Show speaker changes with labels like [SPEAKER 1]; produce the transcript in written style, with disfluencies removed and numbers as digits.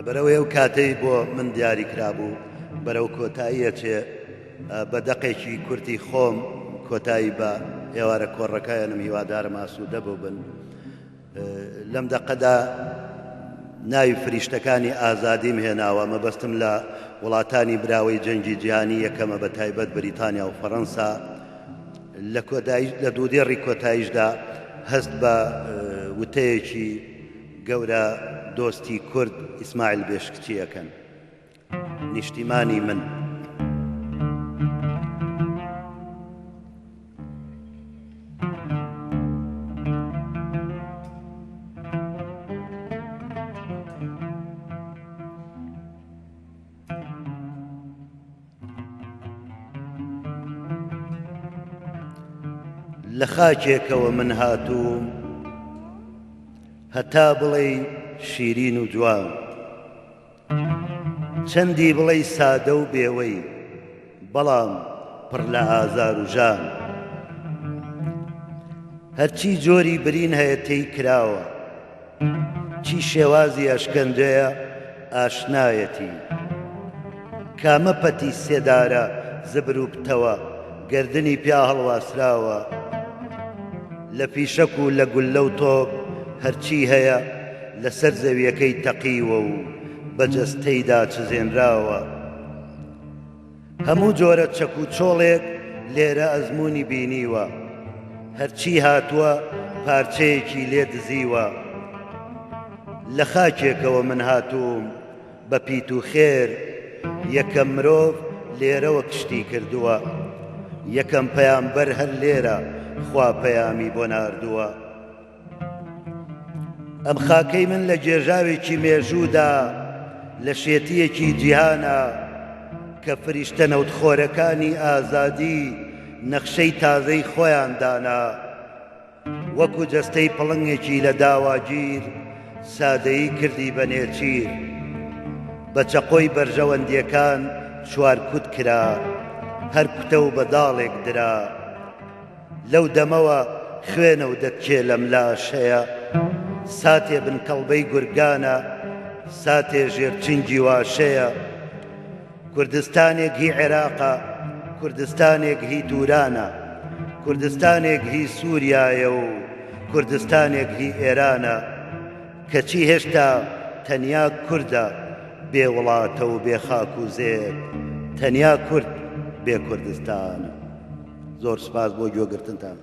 [SPEAKER 1] بەرەوەی ئەو کاتەی بۆ من دیاری کرابوو بەرەو کۆتاییەکێ بە دەقێکی کورتی خۆم کۆتایی بە ئێوارە کۆڕەکەیانم هیوادارم ئاسوودە بوو بن. لەم دەقەدا ناوی فریشتەکانی ئازادیم هێناوە. مەبەستم لە وڵاتانی براوەی جەنگی جیهانی یەکەمە، بە تایبەت بریتانیا و فەڕەنسا. لە دوودێڕی کۆتاییشدا هەست بە وتەیەکی گەورە دۆستی کورد ئیسماعیل بێشکچیەکەن، نیشتیمانی من. لە خاکێکەوە من هاتووم هەتا بڵێ شیرین و جوان، چەندی بڵێ سادە و بێوەی، بەڵام پڕ لە ئازار و ژان. هەرچی جۆری برین هەیە تێی کراوە، چی شێوازی ئەشکەنجەیە ئاشنایەتی. کامە پەتی سێدارە زبر و پتەوە، گردنی پیا هەڵواسراوە. لە پیشەک و لە گولە و تۆپ هەرچی هەیە لەسەر زەویەکەی تەقیوە و بەجەستەیدا چزێنراوە. هەموو جۆرە چەک و چۆڵێک لێرە ئەزمموی بینیوە، هەرچی هاتووە پارچەیەکی لێ دزیوە. لە خاکێکەوە من هاتووم بە پیت و خێر، یەکەم مرۆڤ لێرەوە کشتی کردووە، یەکەم پەیامبەر هەر لێرە خوا پەیامی بۆ ناردووە. ئەم خاکەی من لە گێژاوێکی مێژوودا، لە شێتیەکی جیهانە کە فریشتە نەوتخۆرەکانی ئازادی نەخشەی تازەی خۆیان دانا. وەکو جەستەی پڵنگێکی لە داواگیر سادەیی کردی بە نێچیر. بە چەقۆی بەرژەوەندیەکان چوار کوت کرا، هەر کوتە و بەداڵێک درا. لەو دەمەوە خوێنە و دەتکێ لە ملاشەیە، ساتێ بنکەڵبەی گورگانە، ساتێ ژێرچنگی واشەیە. کوردستانێک هی عێراقە، کوردستانێک هی دوورانە، کوردستانێک هی سووریایە و کوردستانێک هی ئێرانە. کەچی هێشتا تەنیا کوردە بێ وڵاتە و بێ خاک و زێر، تەنیا کورد بێ کوردستانە. زۆر سپاس بۆ گوێگرتنتان.